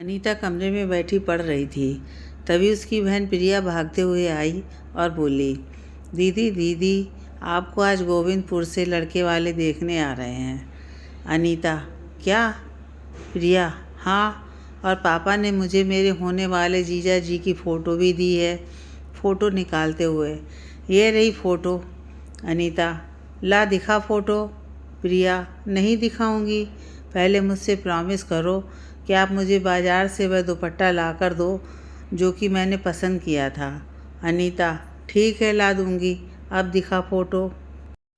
अनीता कमरे में बैठी पढ़ रही थी। तभी उसकी बहन प्रिया भागते हुए आई और बोली, दीदी दीदी, आपको आज गोविंदपुर से लड़के वाले देखने आ रहे हैं। अनीता, क्या? प्रिया, हाँ, और पापा ने मुझे मेरे होने वाले जीजा जी की फ़ोटो भी दी है। फ़ोटो निकालते हुए, ये रही फ़ोटो। अनीता, ला दिखा फ़ोटो। प्रिया, नहीं दिखाऊंगी, पहले मुझसे प्रॉमिस करो कि आप मुझे बाज़ार से वह दुपट्टा ला कर दो जो कि मैंने पसंद किया था। अनीता, ठीक है, ला दूंगी, अब दिखा फ़ोटो।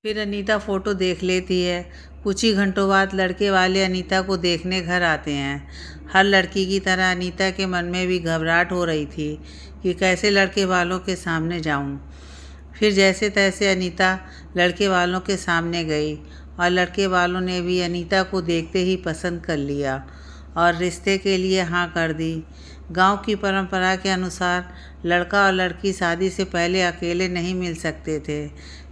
फिर अनीता फ़ोटो देख लेती है। कुछ ही घंटों बाद लड़के वाले अनीता को देखने घर आते हैं। हर लड़की की तरह अनीता के मन में भी घबराहट हो रही थी कि कैसे लड़के वालों के सामने जाऊं। फिर जैसे तैसे अनीता लड़के वालों के सामने गई और लड़के वालों ने भी अनीता को देखते ही पसंद कर लिया और रिश्ते के लिए हाँ कर दी। गांव की परंपरा के अनुसार लड़का और लड़की शादी से पहले अकेले नहीं मिल सकते थे,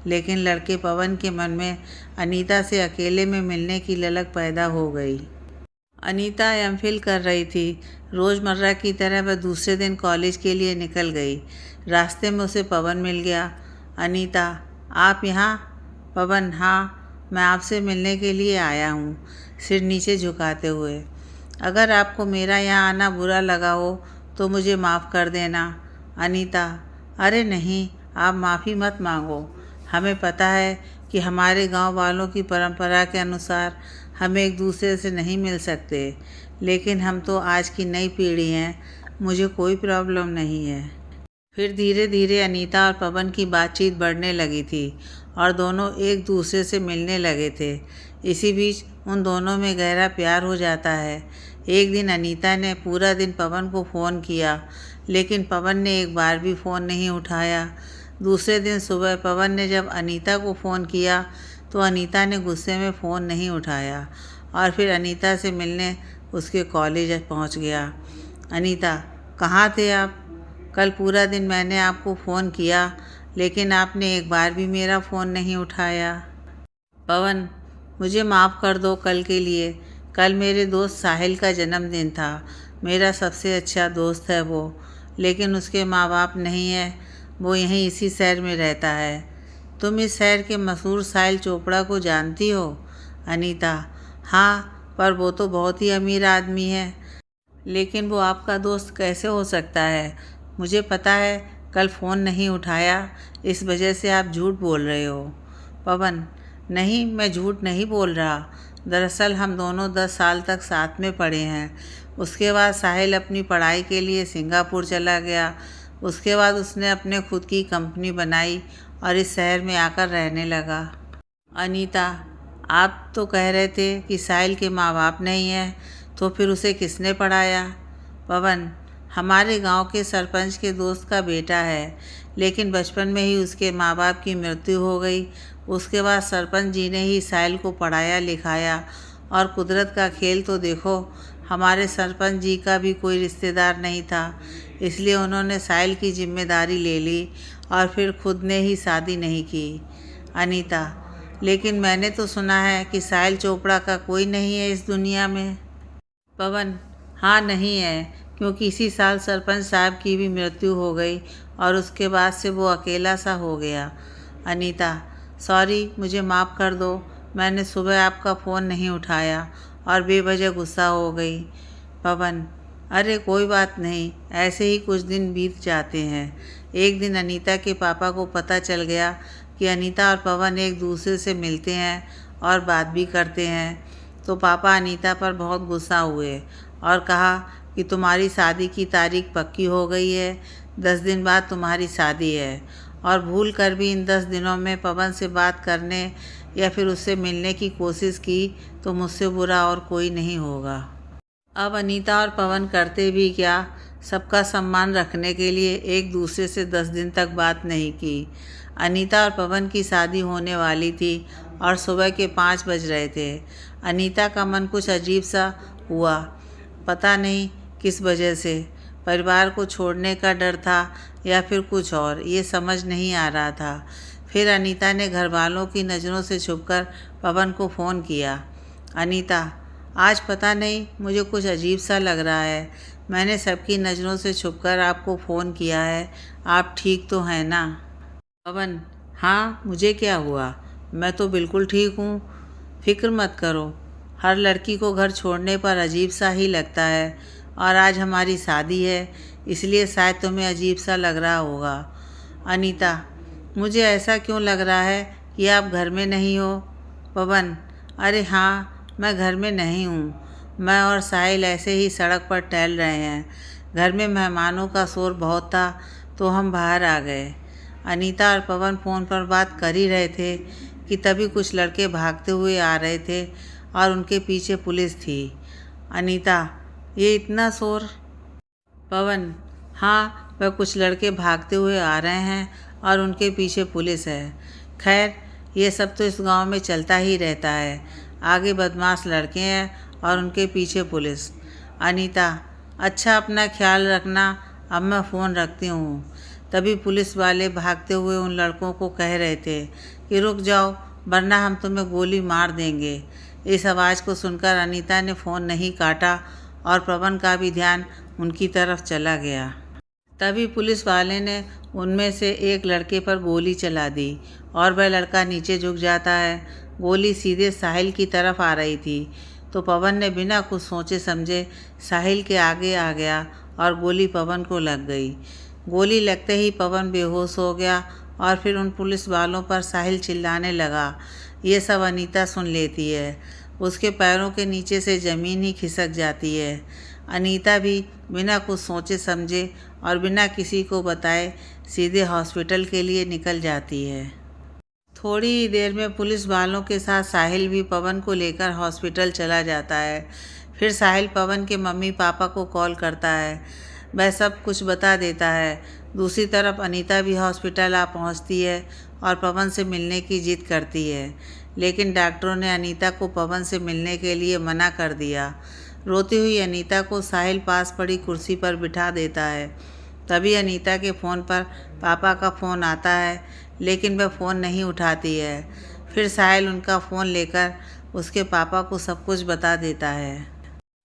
लेकिन लड़के पवन के मन में अनीता से अकेले में मिलने की ललक पैदा हो गई। अनीता एमफिल कर रही थी। रोज़मर्रा की तरह वह दूसरे दिन कॉलेज के लिए निकल गई। रास्ते में उसे पवन मिल गया। अनीता, आप यहाँ? पवन, हाँ, मैं आपसे मिलने के लिए आया हूँ, सिर नीचे झुकाते हुए। अगर आपको मेरा यहाँ आना बुरा लगा हो तो मुझे माफ़ कर देना। अनीता, अरे नहीं, आप माफ़ी मत मांगो। हमें पता है कि हमारे गांव वालों की परंपरा के अनुसार हम एक दूसरे से नहीं मिल सकते, लेकिन हम तो आज की नई पीढ़ी हैं, मुझे कोई प्रॉब्लम नहीं है। फिर धीरे धीरे अनीता और पवन की बातचीत बढ़ने लगी थी और दोनों एक दूसरे से मिलने लगे थे। इसी बीच उन दोनों में गहरा प्यार हो जाता है। एक दिन अनीता ने पूरा दिन पवन को फ़ोन किया, लेकिन पवन ने एक बार भी फ़ोन नहीं उठाया। दूसरे दिन सुबह पवन ने जब अनीता को फ़ोन किया तो अनीता ने गुस्से में फ़ोन नहीं उठाया और फिर अनीता से मिलने उसके कॉलेज पहुंच गया। अनीता, कहाँ थे आप? कल पूरा दिन मैंने आपको फ़ोन किया, लेकिन आपने एक बार भी मेरा फ़ोन नहीं उठाया। पवन, मुझे माफ़ कर दो कल के लिए। कल मेरे दोस्त साहिल का जन्मदिन था। मेरा सबसे अच्छा दोस्त है वो, लेकिन उसके माँ बाप नहीं है। वो यहीं इसी शहर में रहता है। तुम इस शहर के मशहूर साहिल चोपड़ा को जानती हो? अनीता, हाँ, पर वो तो बहुत ही अमीर आदमी है। लेकिन वो आपका दोस्त कैसे हो सकता है? मुझे पता है कल फ़ोन नहीं उठाया, इस वजह से आप झूठ बोल रहे हो। पवन, नहीं, मैं झूठ नहीं बोल रहा। दरअसल हम दोनों 10 साल तक साथ में पढ़े हैं। उसके बाद साहिल अपनी पढ़ाई के लिए सिंगापुर चला गया। उसके बाद उसने अपने खुद की कंपनी बनाई और इस शहर में आकर रहने लगा। अनीता, आप तो कह रहे थे कि साहिल के माँ बाप नहीं हैं, तो फिर उसे किसने पढ़ाया? पवन, हमारे गांव के सरपंच के दोस्त का बेटा है, लेकिन बचपन में ही उसके माँ बाप की मृत्यु हो गई। उसके बाद सरपंच जी ने ही साहिल को पढ़ाया लिखाया। और कुदरत का खेल तो देखो, हमारे सरपंच जी का भी कोई रिश्तेदार नहीं था, इसलिए उन्होंने साहिल की जिम्मेदारी ले ली और फिर खुद ने ही शादी नहीं की। अनीता, लेकिन मैंने तो सुना है कि साहिल चोपड़ा का कोई नहीं है इस दुनिया में। पवन, हाँ, नहीं है, क्योंकि इसी साल सरपंच साहब की भी मृत्यु हो गई और उसके बाद से वो अकेला सा हो गया। अनीता, सॉरी, मुझे माफ़ कर दो, मैंने सुबह आपका फ़ोन नहीं उठाया और बेवजह गुस्सा हो गई। पवन, अरे कोई बात नहीं, ऐसे ही कुछ दिन बीत जाते हैं। एक दिन अनीता के पापा को पता चल गया कि अनीता और पवन एक दूसरे से मिलते हैं और बात भी करते हैं, तो पापा अनीता पर बहुत गुस्सा हुए और कहा कि तुम्हारी शादी की तारीख पक्की हो गई है, 10 दिन बाद तुम्हारी शादी है, और भूल कर भी इन 10 दिनों में पवन से बात करने या फिर उससे मिलने की कोशिश की तो मुझसे बुरा और कोई नहीं होगा। अब अनीता और पवन करते भी क्या, सबका सम्मान रखने के लिए एक दूसरे से 10 दिन तक बात नहीं की। अनीता और पवन की शादी होने वाली थी और सुबह के 5 बज रहे थे। अनीता का मन कुछ अजीब सा हुआ, पता नहीं किस वजह से। परिवार को छोड़ने का डर था या फिर कुछ और, ये समझ नहीं आ रहा था। फिर अनीता ने घर वालों की नज़रों से छुपकर पवन को फ़ोन किया। अनीता, आज पता नहीं मुझे कुछ अजीब सा लग रहा है। मैंने सबकी नज़रों से छुपकर आपको फ़ोन किया है। आप ठीक तो हैं ना? पवन: हाँ, मुझे क्या हुआ? मैं तो बिल्कुल ठीक हूँ। फिक्र मत करो। हर लड़की को घर छोड़ने पर अजीब सा ही लगता है, और आज हमारी शादी है, इसलिए शायद तुम्हें अजीब सा लग रहा होगा। अनीता: मुझे ऐसा क्यों लग रहा है कि आप घर में नहीं हो? पवन: अरे हाँ, मैं घर में नहीं हूँ। मैं और साहिल ऐसे ही सड़क पर टहल रहे हैं। घर में मेहमानों का शोर बहुत था, तो हम बाहर आ गए। अनीता और पवन फ़ोन पर बात कर ही रहे थे कि तभी कुछ लड़के भागते हुए आ रहे थे और उनके पीछे पुलिस थी। अनीता: ये इतना शोर? पवन: हाँ, वह कुछ लड़के भागते हुए आ रहे हैं और उनके पीछे पुलिस है। खैर, ये सब तो इस गांव में चलता ही रहता है। आगे बदमाश लड़के हैं और उनके पीछे पुलिस। अनीता: अच्छा, अपना ख्याल रखना। अब मैं फ़ोन रखती हूँ। तभी पुलिस वाले भागते हुए उन लड़कों को कह रहे थे कि रुक जाओ, वरना हम तुम्हें गोली मार देंगे। इस आवाज़ को सुनकर अनीता ने फ़ोन नहीं काटा और पवन का भी ध्यान उनकी तरफ चला गया। तभी पुलिस वाले ने उनमें से एक लड़के पर गोली चला दी और वह लड़का नीचे झुक जाता है। गोली सीधे साहिल की तरफ आ रही थी, तो पवन ने बिना कुछ सोचे समझे साहिल के आगे आ गया और गोली पवन को लग गई। गोली लगते ही पवन बेहोश हो गया और फिर उन पुलिस वालों पर साहिल चिल्लाने लगा। ये सब अनीता सुन लेती है। उसके पैरों के नीचे से ज़मीन ही खिसक जाती है। अनीता भी बिना कुछ सोचे समझे और बिना किसी को बताए सीधे हॉस्पिटल के लिए निकल जाती है। थोड़ी ही देर में पुलिस वालों के साथ साहिल भी पवन को लेकर हॉस्पिटल चला जाता है। फिर साहिल पवन के मम्मी पापा को कॉल करता है। वह सब कुछ बता देता है। दूसरी तरफ अनीता भी हॉस्पिटल आ पहुंचती है और पवन से मिलने की जिद करती है, लेकिन डॉक्टरों ने अनीता को पवन से मिलने के लिए मना कर दिया। रोती हुई अनीता को साहिल पास पड़ी कुर्सी पर बिठा देता है। तभी अनीता के फ़ोन पर पापा का फ़ोन आता है, लेकिन वह फ़ोन नहीं उठाती है। फिर साहिल उनका फ़ोन लेकर उसके पापा को सब कुछ बता देता है।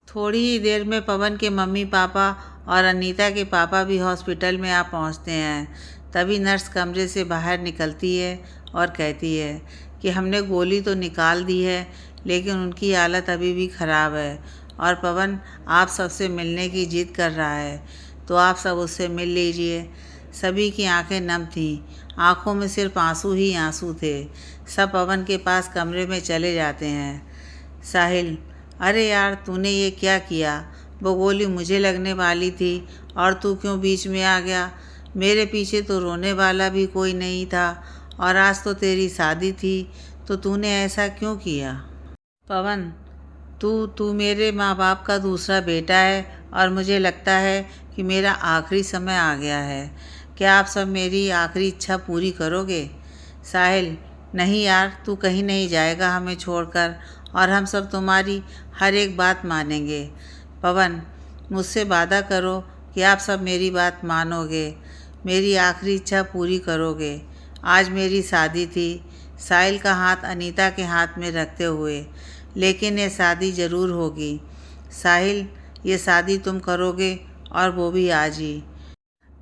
थोड़ी ही देर में पवन के मम्मी पापा और अनीता के पापा भी हॉस्पिटल में आ पहुंचते हैं। तभी नर्स कमरे से बाहर निकलती है और कहती है कि हमने गोली तो निकाल दी है, लेकिन उनकी हालत अभी भी ख़राब है और पवन आप सबसे मिलने की जिद कर रहा है, तो आप सब उससे मिल लीजिए। सभी की आंखें नम थीं, आंखों में सिर्फ आंसू ही आंसू थे। सब पवन के पास कमरे में चले जाते हैं। साहिल: अरे यार, तूने ये क्या किया? वो गोली मुझे लगने वाली थी और तू क्यों बीच में आ गया? मेरे पीछे तो रोने वाला भी कोई नहीं था, और आज तो तेरी शादी थी, तो तूने ऐसा क्यों किया? पवन: तू मेरे माँ बाप का दूसरा बेटा है और मुझे लगता है कि मेरा आखिरी समय आ गया है। क्या आप सब मेरी आखिरी इच्छा पूरी करोगे? साहिल: नहीं यार, तू कहीं नहीं जाएगा हमें छोड़कर, और हम सब तुम्हारी हर एक बात मानेंगे। पवन: मुझसे वादा करो कि आप सब मेरी बात मानोगे, मेरी आखिरी इच्छा पूरी करोगे। आज मेरी शादी थी, साहिल का हाथ अनीता के हाथ में रखते हुए, लेकिन ये शादी ज़रूर होगी। साहिल, ये शादी तुम करोगे, और वो भी आज ही।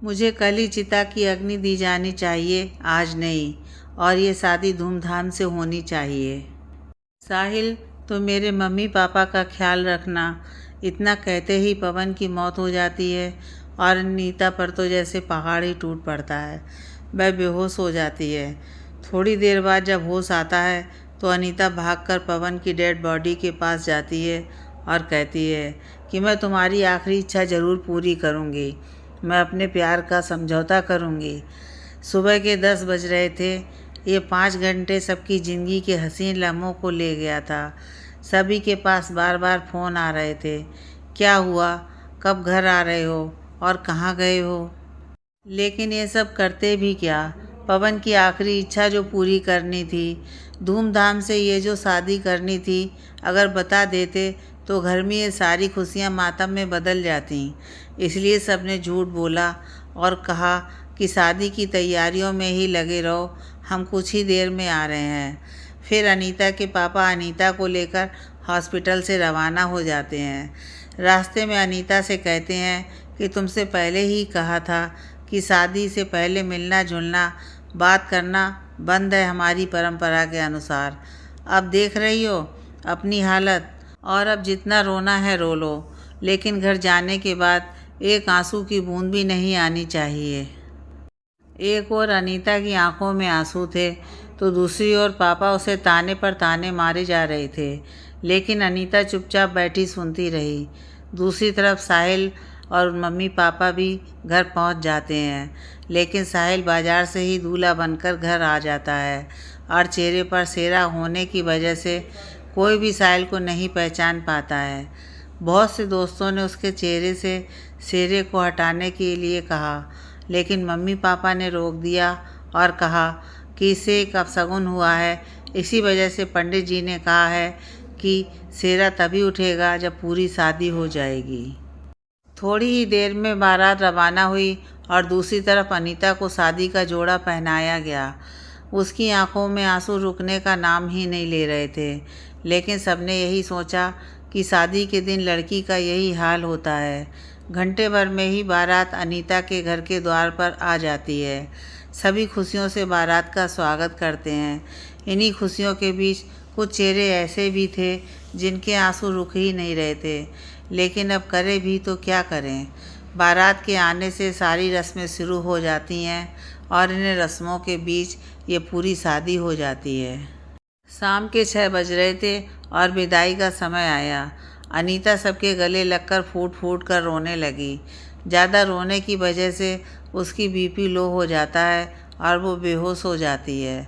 मुझे कल ही चिता की अग्नि दी जानी चाहिए, आज नहीं, और ये शादी धूमधाम से होनी चाहिए। साहिल, तो मेरे मम्मी पापा का ख्याल रखना। इतना कहते ही पवन की मौत हो जाती है और अनीता पर तो जैसे पहाड़ ही टूट पड़ता है। वह बेहोश हो जाती है। थोड़ी देर बाद जब होश आता है तो अनीता भागकर पवन की डेड बॉडी के पास जाती है और कहती है कि मैं तुम्हारी आखिरी इच्छा ज़रूर पूरी करूँगी। मैं अपने प्यार का समझौता करूँगी। सुबह के 10 बज रहे थे। ये 5 घंटे सबकी ज़िंदगी के हसीन लम्हों को ले गया था। सभी के पास बार बार फ़ोन आ रहे थे। क्या हुआ? कब घर आ रहे हो? और कहाँ गए हो? लेकिन ये सब करते भी क्या? पवन की आखिरी इच्छा जो पूरी करनी थी, धूमधाम से ये जो शादी करनी थी, अगर बता देते तो घर में ये सारी खुशियाँ मातम में बदल जाती। इसलिए सबने झूठ बोला और कहा कि शादी की तैयारियों में ही लगे रहो, हम कुछ ही देर में आ रहे हैं। फिर अनीता के पापा अनीता को लेकर हॉस्पिटल से रवाना हो जाते हैं। रास्ते में अनीता से कहते हैं कि तुमसे पहले ही कहा था कि शादी से पहले मिलना जुलना बात करना बंद है हमारी परंपरा के अनुसार। अब देख रही हो अपनी हालत, और अब जितना रोना है रो लो, लेकिन घर जाने के बाद एक आंसू की बूंद भी नहीं आनी चाहिए। एक ओर अनीता की आंखों में आंसू थे तो दूसरी ओर पापा उसे ताने पर ताने मारे जा रहे थे, लेकिन अनीता चुपचाप बैठी सुनती रही। दूसरी तरफ साहिल और मम्मी पापा भी घर पहुंच जाते हैं, लेकिन साहिल बाजार से ही दूल्हा बनकर घर आ जाता है और चेहरे पर सेहरा होने की वजह से कोई भी साहिल को नहीं पहचान पाता है। बहुत से दोस्तों ने उसके चेहरे से सेहरे को हटाने के लिए कहा, लेकिन मम्मी पापा ने रोक दिया और कहा कि इसे एक अपशगुन हुआ है। इसी वजह से पंडित जी ने कहा है कि सेहरा तभी उठेगा जब पूरी शादी हो जाएगी। थोड़ी ही देर में बारात रवाना हुई और दूसरी तरफ अनीता को शादी का जोड़ा पहनाया गया। उसकी आंखों में आंसू रुकने का नाम ही नहीं ले रहे थे, लेकिन सबने यही सोचा कि शादी के दिन लड़की का यही हाल होता है। घंटे भर में ही बारात अनीता के घर के द्वार पर आ जाती है। सभी खुशियों से बारात का स्वागत करते हैं। इन्हीं खुशियों के बीच कुछ चेहरे ऐसे भी थे जिनके आंसू रुक ही नहीं रहे थे, लेकिन अब करें भी तो क्या करें। बारात के आने से सारी रस्में शुरू हो जाती हैं और इन रस्मों के बीच ये पूरी शादी हो जाती है। शाम के 6 बज रहे थे और विदाई का समय आया। अनीता सबके गले लगकर फूट फूट कर रोने लगी। ज़्यादा रोने की वजह से उसकी बीपी लो हो जाता है और वो बेहोश हो जाती है।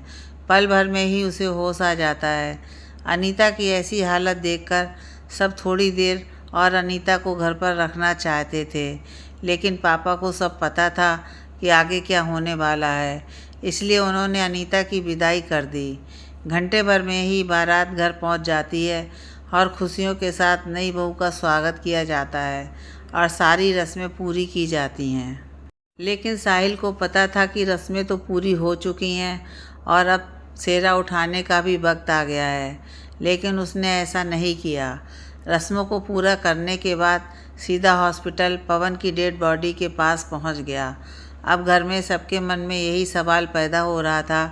पल भर में ही उसे होश आ जाता है। अनीता की ऐसी हालत देखकर सब थोड़ी देर और अनीता को घर पर रखना चाहते थे, लेकिन पापा को सब पता था कि आगे क्या होने वाला है, इसलिए उन्होंने अनीता की विदाई कर दी। घंटे भर में ही बारात घर पहुंच जाती है और खुशियों के साथ नई बहू का स्वागत किया जाता है और सारी रस्में पूरी की जाती हैं। लेकिन साहिल को पता था कि रस्में तो पूरी हो चुकी हैं और अब सेहरा उठाने का भी वक्त आ गया है, लेकिन उसने ऐसा नहीं किया। रस्मों को पूरा करने के बाद सीधा हॉस्पिटल पवन की डेड बॉडी के पास पहुंच गया। अब घर में सबके मन में यही सवाल पैदा हो रहा था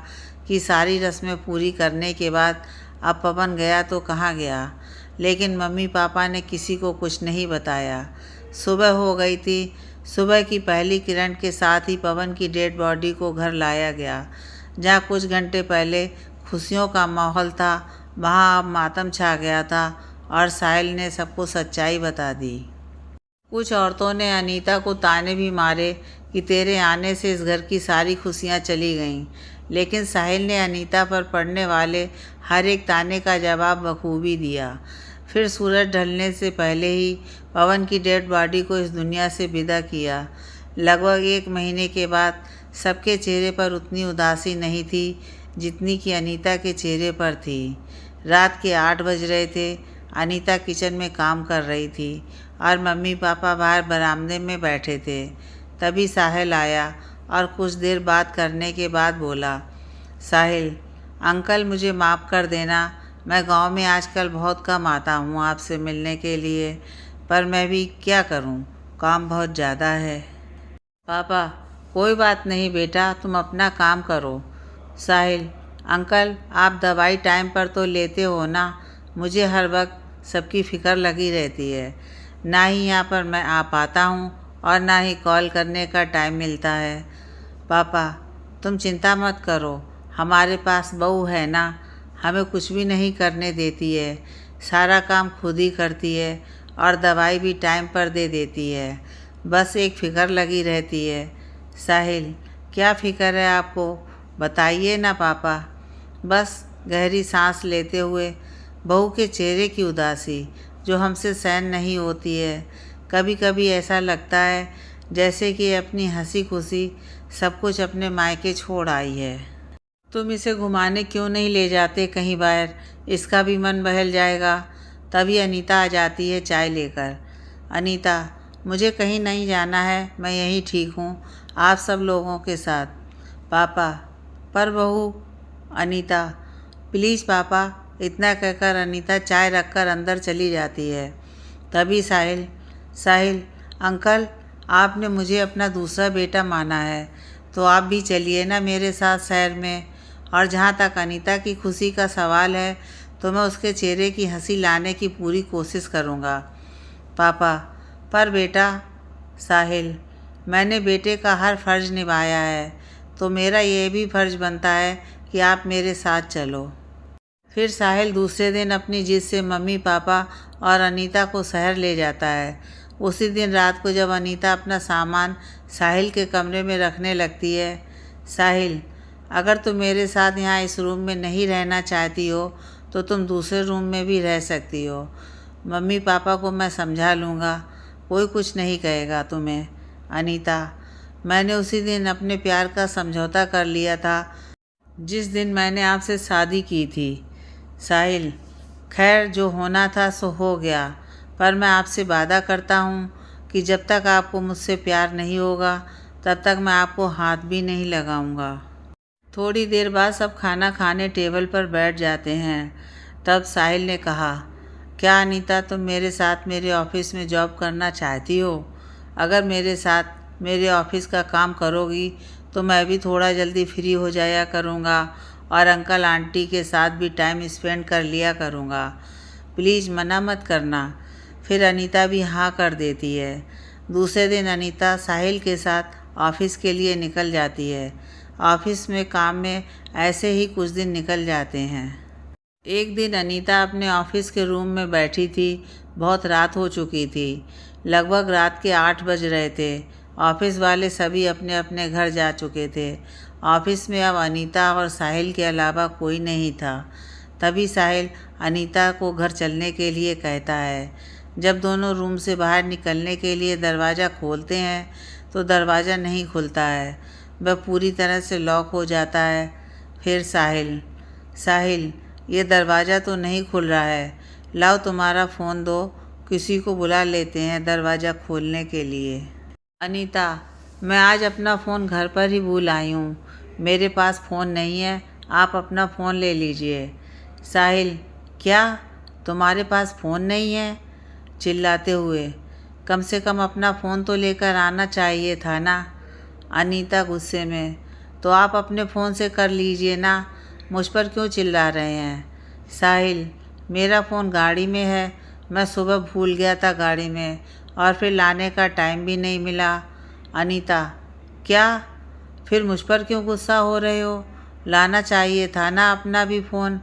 कि सारी रस्में पूरी करने के बाद अब पवन गया तो कहाँ गया, लेकिन मम्मी पापा ने किसी को कुछ नहीं बताया। सुबह हो गई थी। सुबह की पहली किरण के साथ ही पवन की डेड बॉडी को घर लाया गया। जहाँ कुछ घंटे पहले खुशियों का माहौल था, वहाँ अब मातम छा गया था और साहिल ने सबको सच्चाई बता दी। कुछ औरतों ने अनीता को ताने भी मारे कि तेरे आने से इस घर की सारी खुशियाँ चली गईं, लेकिन साहिल ने अनीता पर पड़ने वाले हर एक ताने का जवाब बखूबी दिया। फिर सूरज ढलने से पहले ही पवन की डेड बॉडी को इस दुनिया से विदा किया। लगभग 1 महीने के बाद सबके चेहरे पर उतनी उदासी नहीं थी जितनी कि अनीता के चेहरे पर थी। रात के 8 बज रहे थे। अनीता किचन में काम कर रही थी और मम्मी पापा बाहर बरामदे में बैठे थे। तभी साहिल आया और कुछ देर बात करने के बाद बोला, साहिल अंकल मुझे माफ़ कर देना, मैं गांव में आजकल बहुत कम आता हूँ आपसे मिलने के लिए, पर मैं भी क्या करूँ, काम बहुत ज़्यादा है। पापा कोई बात नहीं बेटा, तुम अपना काम करो। साहिल अंकल आप दवाई टाइम पर तो लेते हो ना, मुझे हर वक्त सबकी फ़िक्र लगी रहती है। ना ही यहाँ पर मैं आ पाता हूँ और ना ही कॉल करने का टाइम मिलता है। पापा तुम चिंता मत करो, हमारे पास बहू है ना, हमें कुछ भी नहीं करने देती है, सारा काम खुद ही करती है और दवाई भी टाइम पर दे देती है। बस एक फ़िक्र लगी रहती है। साहिल क्या फ़िक्र है आपको, बताइए ना पापा। बस गहरी सांस लेते हुए, बहू के चेहरे की उदासी जो हमसे सहन नहीं होती है। कभी कभी ऐसा लगता है जैसे कि अपनी हंसी खुशी सब कुछ अपने मायके छोड़ आई है। तुम इसे घुमाने क्यों नहीं ले जाते कहीं बाहर, इसका भी मन बहल जाएगा। तभी अनीता आ जाती है चाय लेकर। अनीता मुझे कहीं नहीं जाना है, मैं यहीं ठीक हूँ आप सब लोगों के साथ। पापा पर बहू। अनीता प्लीज़ पापा इतना कहकर अनीता चाय रखकर अंदर चली जाती है। तभी साहिल, साहिल अंकल, आपने मुझे अपना दूसरा बेटा माना है तो आप भी चलिए ना मेरे साथ शहर में। और जहाँ तक अनीता की खुशी का सवाल है तो मैं उसके चेहरे की हंसी लाने की पूरी कोशिश करूँगा पापा। पर बेटा साहिल, मैंने बेटे का हर फ़र्ज़ निभाया है तो मेरा ये भी फ़र्ज़ बनता है कि आप मेरे साथ चलो। फिर साहिल दूसरे दिन अपनी जिद से मम्मी पापा और अनीता को शहर ले जाता है। उसी दिन रात को जब अनीता अपना सामान साहिल के कमरे में रखने लगती है, साहिल, अगर तुम मेरे साथ यहाँ इस रूम में नहीं रहना चाहती हो तो तुम दूसरे रूम में भी रह सकती हो। मम्मी पापा को मैं समझा लूँगा, कोई कुछ नहीं कहेगा तुम्हें। अनीता, मैंने उसी दिन अपने प्यार का समझौता कर लिया था जिस दिन मैंने आपसे शादी की थी। साहिल, खैर जो होना था सो हो गया, पर मैं आपसे वादा करता हूँ कि जब तक आपको मुझसे प्यार नहीं होगा तब तक मैं आपको हाथ भी नहीं लगाऊंगा। थोड़ी देर बाद सब खाना खाने टेबल पर बैठ जाते हैं। तब साहिल ने कहा, क्या अनीता तुम मेरे साथ मेरे ऑफिस में जॉब करना चाहती हो? अगर मेरे साथ मेरे ऑफिस का काम करोगी तो मैं भी थोड़ा जल्दी फ्री हो जाया करूँगा और अंकल आंटी के साथ भी टाइम स्पेंड कर लिया करूँगा। प्लीज़ मना मत करना। फिर अनीता भी हाँ कर देती है। दूसरे दिन अनीता साहिल के साथ ऑफिस के लिए निकल जाती है। ऑफिस में काम में ऐसे ही कुछ दिन निकल जाते हैं। एक दिन अनीता अपने ऑफिस के रूम में बैठी थी। बहुत रात हो चुकी थी, लगभग रात के 8 बज रहे थे। ऑफिस वाले सभी अपने अपने घर जा चुके थे। ऑफिस में अब अनीता और साहिल के अलावा कोई नहीं था। तभी साहिल अनीता को घर चलने के लिए कहता है। जब दोनों रूम से बाहर निकलने के लिए दरवाज़ा खोलते हैं तो दरवाज़ा नहीं खुलता है, वह पूरी तरह से लॉक हो जाता है। फिर साहिल, साहिल ये दरवाज़ा तो नहीं खुल रहा है, लाओ तुम्हारा फ़ोन दो, किसी को बुला लेते हैं दरवाज़ा खोलने के लिए। अनीता, मैं आज अपना फ़ोन घर पर ही भूल आई हूँ, मेरे पास फ़ोन नहीं है, आप अपना फ़ोन ले लीजिए। साहिल, क्या तुम्हारे पास फ़ोन नहीं है? चिल्लाते हुए, कम से कम अपना फ़ोन तो लेकर आना चाहिए था ना। अनीता गुस्से में, तो आप अपने फ़ोन से कर लीजिए ना, मुझ पर क्यों चिल्ला रहे हैं? साहिल, मेरा फ़ोन गाड़ी में है, मैं सुबह भूल गया था गाड़ी में और फिर लाने का टाइम भी नहीं मिला। अनीता, क्या? फिर मुझ पर क्यों गुस्सा हो रहे हो? लाना चाहिए था ना अपना भी फ़ोन।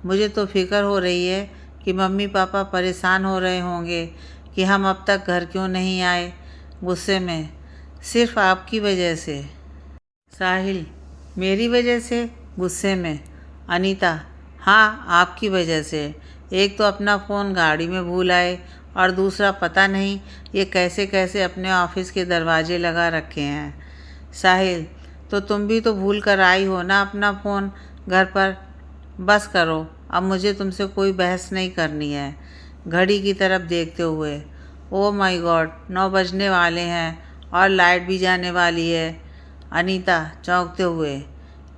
मुझे तो फिक्र हो रही है कि मम्मी पापा परेशान हो रहे होंगे कि हम अब तक घर क्यों नहीं आए। गुस्से में, सिर्फ आपकी वजह से। साहिल, मेरी वजह से? गुस्से में, अनीता, हाँ आपकी वजह से। एक तो अपना फ़ोन गाड़ी में भूल आए और दूसरा पता नहीं ये कैसे कैसे अपने ऑफिस के दरवाजे लगा रखे हैं। साहिल, तो तुम भी तो भूल कर आई हो ना अपना फ़ोन घर पर। बस करो, अब मुझे तुमसे कोई बहस नहीं करनी है। घड़ी की तरफ देखते हुए, ओह माय गॉड, 9 बजने वाले हैं और लाइट भी जाने वाली है। अनीता चौंकते हुए,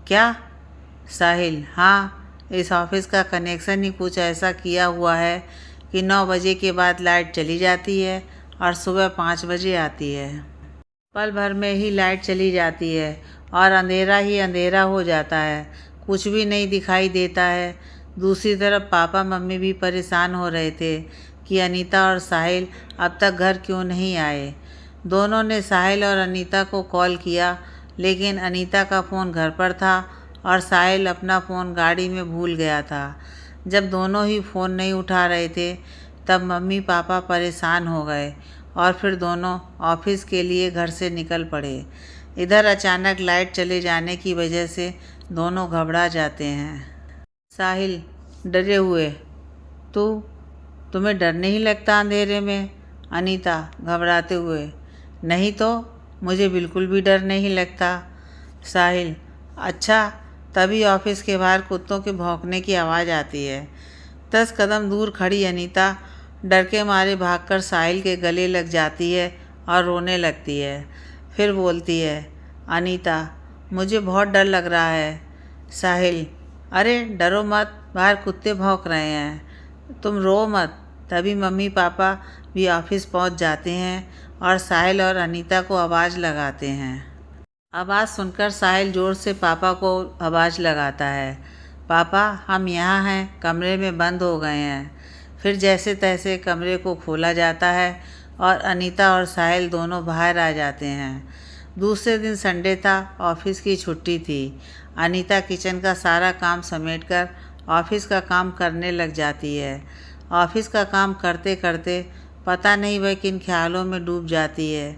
क्या? साहिल, हाँ, इस ऑफिस का कनेक्शन ही कुछ ऐसा किया हुआ है कि 9 बजे के बाद लाइट चली जाती है और सुबह 5 बजे आती है। पल भर में ही लाइट चली जाती है और अंधेरा ही अंधेरा हो जाता है, कुछ भी नहीं दिखाई देता है। दूसरी तरफ पापा मम्मी भी परेशान हो रहे थे कि अनीता और साहिल अब तक घर क्यों नहीं आए। दोनों ने साहिल और अनीता को कॉल किया, लेकिन अनीता का फ़ोन घर पर था और साहिल अपना फ़ोन गाड़ी में भूल गया था। जब दोनों ही फ़ोन नहीं उठा रहे थे तब मम्मी पापा परेशान हो गए और फिर दोनों ऑफिस के लिए घर से निकल पड़े। इधर अचानक लाइट चले जाने की वजह से दोनों घबरा जाते हैं। साहिल डरे हुए, तुम्हें डर नहीं लगता अंधेरे में? अनीता घबराते हुए, नहीं तो, मुझे बिल्कुल भी डर नहीं लगता। साहिल, अच्छा। तभी ऑफिस के बाहर कुत्तों के भौंकने की आवाज़ आती है। 10 कदम दूर खड़ी अनीता डर के मारे भागकर साहिल के गले लग जाती है और रोने लगती है। फिर बोलती है, अनीता, मुझे बहुत डर लग रहा है। साहिल, अरे डरो मत, बाहर कुत्ते भौंक रहे हैं, तुम रो मत। तभी मम्मी पापा भी ऑफिस पहुंच जाते हैं और साहिल और अनीता को आवाज़ लगाते हैं। आवाज़ सुनकर साहिल ज़ोर से पापा को आवाज़ लगाता है, पापा हम यहाँ हैं, कमरे में बंद हो गए हैं। फिर जैसे तैसे कमरे को खोला जाता है और अनीता और साहिल दोनों बाहर आ जाते हैं। दूसरे दिन संडे था, ऑफिस की छुट्टी थी। अनीता किचन का सारा काम समेटकर ऑफिस का काम करने लग जाती है। ऑफिस का काम करते करते पता नहीं वह किन ख्यालों में डूब जाती है।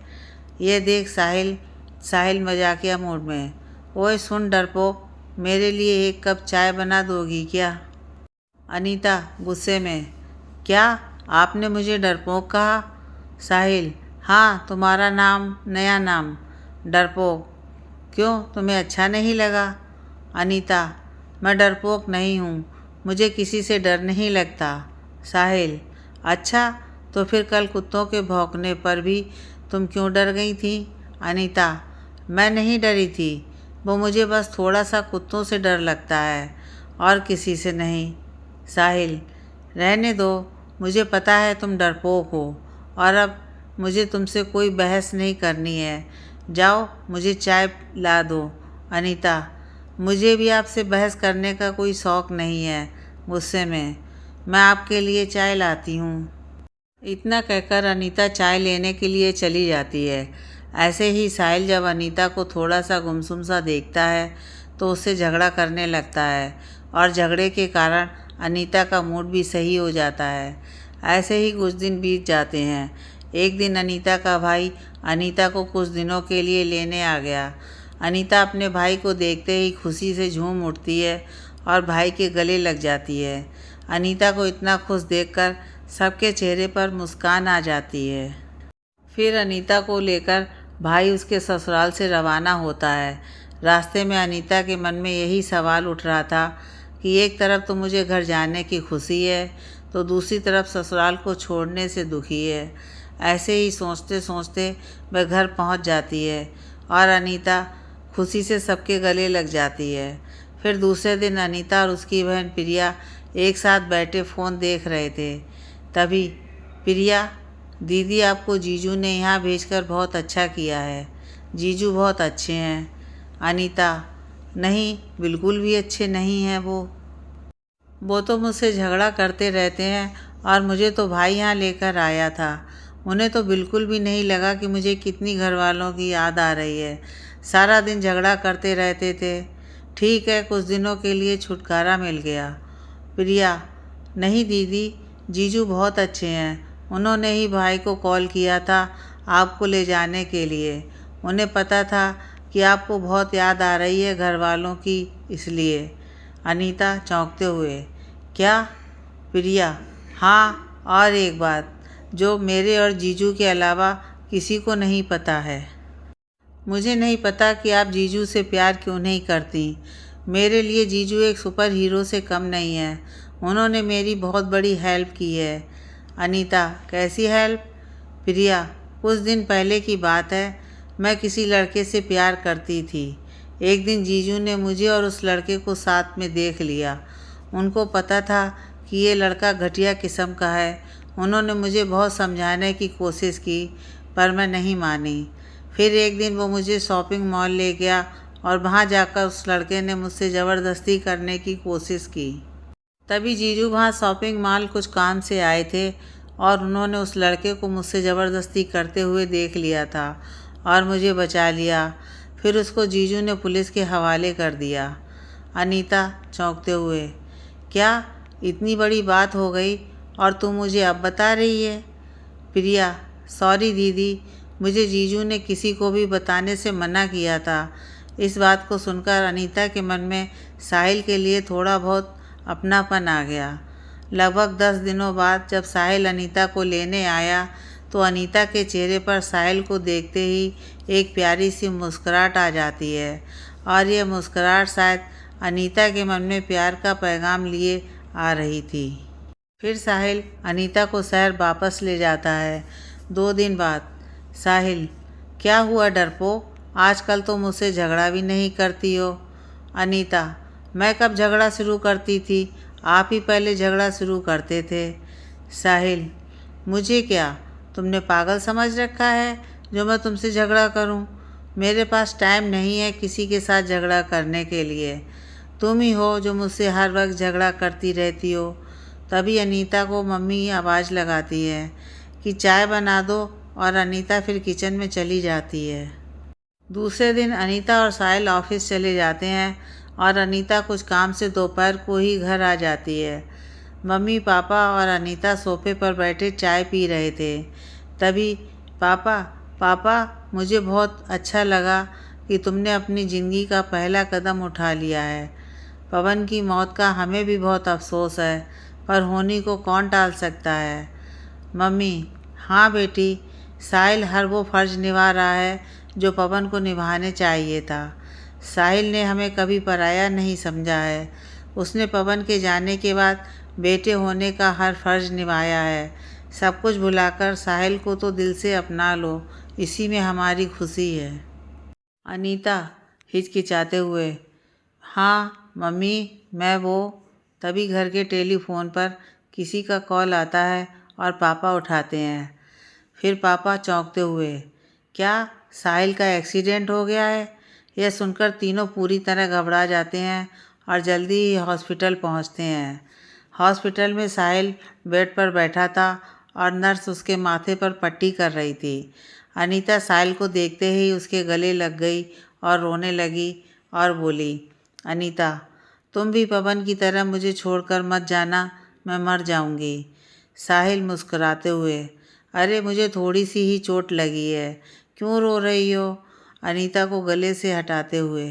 ये देख साहिल मजाकिया मूड में, ओए सुन डरपोक, मेरे लिए एक कप चाय बना दोगी क्या? अनीता गुस्से में, क्या आपने मुझे डरपोक कहा? साहिल, हाँ तुम्हारा नाम, नया नाम डरपोक। क्यों, तुम्हें अच्छा नहीं लगा? अनीता, मैं डरपोक नहीं हूँ, मुझे किसी से डर नहीं लगता। साहिल, अच्छा तो फिर कल कुत्तों के भौंकने पर भी तुम क्यों डर गई थी? अनीता, मैं नहीं डरी थी, वो मुझे बस थोड़ा सा कुत्तों से डर लगता है और किसी से नहीं। साहिल, रहने दो, मुझे पता है तुम डरपोक हो और अब मुझे तुमसे कोई बहस नहीं करनी है, जाओ मुझे चाय ला दो। अनीता, मुझे भी आपसे बहस करने का कोई शौक़ नहीं है। गुस्से में, मैं आपके लिए चाय लाती हूँ। इतना कहकर अनीता चाय लेने के लिए चली जाती है। ऐसे ही साहिल जब अनीता को थोड़ा सा गुमसुम सा देखता है तो उससे झगड़ा करने लगता है और झगड़े के कारण अनीता का मूड भी सही हो जाता है। ऐसे ही कुछ दिन बीत जाते हैं। एक दिन अनीता का भाई अनीता को कुछ दिनों के लिए लेने आ गया। अनीता अपने भाई को देखते ही खुशी से झूम उठती है और भाई के गले लग जाती है। अनीता को इतना खुश देखकर सबके चेहरे पर मुस्कान आ जाती है। फिर अनीता को लेकर भाई उसके ससुराल से रवाना होता है। रास्ते में अनीता के मन में यही सवाल उठ रहा था कि एक तरफ तो मुझे घर जाने की खुशी है तो दूसरी तरफ ससुराल को छोड़ने से दुखी है। ऐसे ही सोचते सोचते वह घर पहुंच जाती है और अनीता खुशी से सबके गले लग जाती है। फिर दूसरे दिन अनीता और उसकी बहन प्रिया एक साथ बैठे फ़ोन देख रहे थे। तभी, प्रिया दीदी, आपको जीजू ने यहाँ भेजकर बहुत अच्छा किया है, जीजू बहुत अच्छे हैं। अनीता, नहीं बिल्कुल भी अच्छे नहीं हैं वो तो मुझसे झगड़ा करते रहते हैं और मुझे तो भाई यहाँ लेकर आया था। उन्हें तो बिल्कुल भी नहीं लगा कि मुझे कितनी घर वालों की याद आ रही है। सारा दिन झगड़ा करते रहते थे। ठीक है, कुछ दिनों के लिए छुटकारा मिल गया। प्रिया, नहीं दीदी, जीजू बहुत अच्छे हैं, उन्होंने ही भाई को कॉल किया था आपको ले जाने के लिए। उन्हें पता था कि आपको बहुत याद आ रही है घर वालों की, इसलिए। अनीता चौंकते हुए, क्या? प्रिया, हाँ, और एक बात जो मेरे और जीजू के अलावा किसी को नहीं पता है। मुझे नहीं पता कि आप जीजू से प्यार क्यों नहीं करती। मेरे लिए जीजू एक सुपर हीरो से कम नहीं है। उन्होंने मेरी बहुत बड़ी हेल्प की है। अनीता, कैसी हेल्प? प्रिया, कुछ दिन पहले की बात है, मैं किसी लड़के से प्यार करती थी। एक दिन जीजू ने मुझे और उस लड़के को साथ में देख लिया। उनको पता था कि ये लड़का घटिया किस्म का है। उन्होंने मुझे बहुत समझाने की कोशिश की पर मैं नहीं मानी। फिर एक दिन वो मुझे शॉपिंग मॉल ले गया और वहाँ जाकर उस लड़के ने मुझसे ज़बरदस्ती करने की कोशिश की। तभी जीजू वहाँ शॉपिंग मॉल कुछ काम से आए थे और उन्होंने उस लड़के को मुझसे ज़बरदस्ती करते हुए देख लिया था और मुझे बचा लिया। फिर उसको जीजू ने पुलिस के हवाले कर दिया। अनीता चौंकते हुए, क्या इतनी बड़ी बात हो गई और तू मुझे अब बता रही है? प्रिया, सॉरी दीदी, मुझे जीजू ने किसी को भी बताने से मना किया था। इस बात को सुनकर अनीता के मन में साहिल के लिए थोड़ा बहुत अपनापन आ गया। लगभग 10 दिनों बाद जब साहिल अनीता को लेने आया तो अनीता के चेहरे पर साहिल को देखते ही एक प्यारी सी मुस्कुराहट आ जाती है और यह मुस्कुराहट शायद अनीता के मन में प्यार का पैगाम लिए आ रही थी। फिर साहिल अनीता को शहर वापस ले जाता है। 2 दिन बाद, साहिल, क्या हुआ डरपोक, आजकल तो मुझसे झगड़ा भी नहीं करती हो? अनीता, मैं कब झगड़ा शुरू करती थी, आप ही पहले झगड़ा शुरू करते थे। साहिल, मुझे क्या, तुमने पागल समझ रखा है जो मैं तुमसे झगड़ा करूं? मेरे पास टाइम नहीं है किसी के साथ झगड़ा करने के लिए। तुम ही हो जो मुझसे हर वक्त झगड़ा करती रहती हो। तभी अनीता को मम्मी आवाज़ लगाती है कि चाय बना दो और अनीता फिर किचन में चली जाती है। दूसरे दिन अनीता और साहिल ऑफिस चले जाते हैं और अनीता कुछ काम से दोपहर को ही घर आ जाती है। मम्मी, पापा और अनीता सोफे पर बैठे चाय पी रहे थे। तभी पापा, पापा, मुझे बहुत अच्छा लगा कि तुमने अपनी ज़िंदगी का पहला कदम उठा लिया है। पवन की मौत का हमें भी बहुत अफसोस है, पर होनी को कौन टाल सकता है। मम्मी, हाँ बेटी, साहिल हर वो फ़र्ज़ निभा रहा है जो पवन को निभाने चाहिए था। साहिल ने हमें कभी पराया नहीं समझा है। उसने पवन के जाने के बाद बेटे होने का हर फ़र्ज़ निभाया है। सब कुछ भुलाकर साहिल को तो दिल से अपना लो, इसी में हमारी खुशी है। अनीता हिचकिचाते हुए, हाँ मम्मी, मैं वो। तभी घर के टेलीफोन पर किसी का कॉल आता है और पापा उठाते हैं। फिर पापा चौंकते हुए, क्या साहिल का एक्सीडेंट हो गया है? यह सुनकर तीनों पूरी तरह घबरा जाते हैं और जल्दी ही हॉस्पिटल पहुंचते हैं। हॉस्पिटल में साहिल बेड पर बैठा था और नर्स उसके माथे पर पट्टी कर रही थी। अनीता साहिल को देखते ही उसके गले लग गई और रोने लगी और बोली, अनीता, तुम भी पवन की तरह मुझे छोड़कर मत जाना, मैं मर जाऊंगी। साहिल मुस्कुराते हुए, अरे मुझे थोड़ी सी ही चोट लगी है, क्यों रो रही हो? अनीता को गले से हटाते हुए,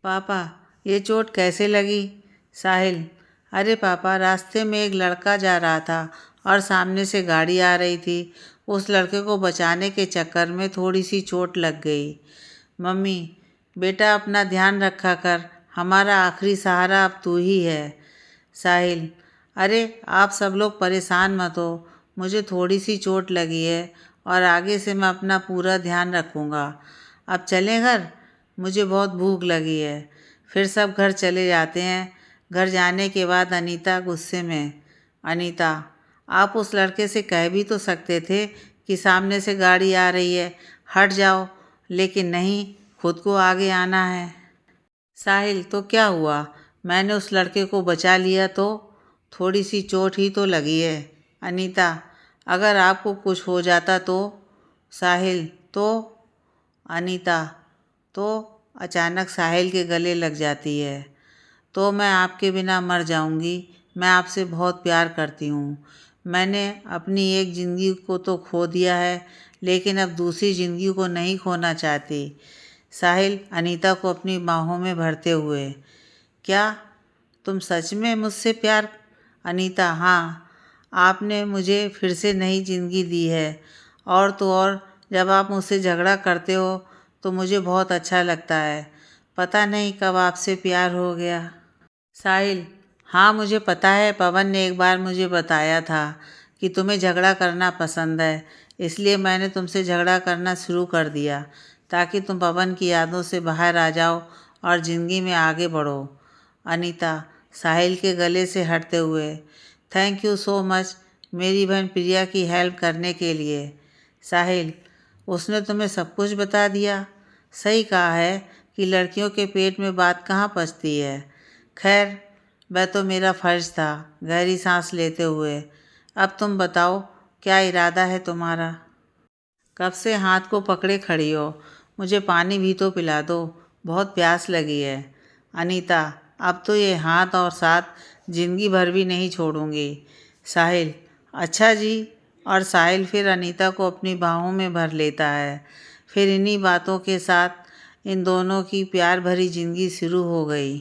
पापा, ये चोट कैसे लगी? साहिल, अरे पापा, रास्ते में एक लड़का जा रहा था और सामने से गाड़ी आ रही थी। उस लड़के को बचाने के चक्कर में थोड़ी सी चोट लग गई। मम्मी, बेटा अपना ध्यान रखा कर, हमारा आखिरी सहारा अब तू ही है। साहिल, अरे आप सब लोग परेशान मत हो, मुझे थोड़ी सी चोट लगी है और आगे से मैं अपना पूरा ध्यान रखूँगा। अब चलें घर, मुझे बहुत भूख लगी है। फिर सब घर चले जाते हैं। घर जाने के बाद अनीता गुस्से में, अनीता, आप उस लड़के से कह भी तो सकते थे कि सामने से गाड़ी आ रही है, हट जाओ, लेकिन नहीं, खुद को आगे आना है। साहिल, तो क्या हुआ? मैंने उस लड़के को बचा लिया तो थोड़ी सी चोट ही तो लगी है। अनीता, अगर आपको कुछ हो जाता तो? साहिल, तो? अनीता, तो अचानक साहिल के गले लग जाती है, तो मैं आपके बिना मर जाऊंगी। मैं आपसे बहुत प्यार करती हूँ। मैंने अपनी एक ज़िंदगी को तो खो दिया है, लेकिन अब दूसरी ज़िंदगी को नहीं खोना चाहती। साहिल अनीता को अपनी बाहों में भरते हुए, क्या तुम सच में मुझसे प्यार? अनीता, हाँ, आपने मुझे फिर से नई ज़िंदगी दी है। और तो और, जब आप मुझसे झगड़ा करते हो तो मुझे बहुत अच्छा लगता है। पता नहीं कब आपसे प्यार हो गया। साहिल, हाँ मुझे पता है, पवन ने एक बार मुझे बताया था कि तुम्हें झगड़ा करना पसंद है, इसलिए मैंने तुमसे झगड़ा करना शुरू कर दिया ताकि तुम पवन की यादों से बाहर आ जाओ और ज़िंदगी में आगे बढ़ो। अनीता साहिल के गले से हटते हुए, थैंक यू सो मच मेरी बहन प्रिया की हेल्प करने के लिए। साहिल, उसने तुम्हें सब कुछ बता दिया? सही कहा है कि लड़कियों के पेट में बात कहाँ पचती है। खैर, वह तो मेरा फ़र्ज़ था। गहरी सांस लेते हुए, अब तुम बताओ, क्या इरादा है तुम्हारा? कब से हाथ को पकड़े खड़ी हो, मुझे पानी भी तो पिला दो, बहुत प्यास लगी है। अनीता, अब तो ये हाथ और साथ ज़िंदगी भर भी नहीं छोड़ूंगी। साहिल, अच्छा जी। और साहिल फिर अनीता को अपनी बाहों में भर लेता है। फिर इन्हीं बातों के साथ इन दोनों की प्यार भरी ज़िंदगी शुरू हो गई।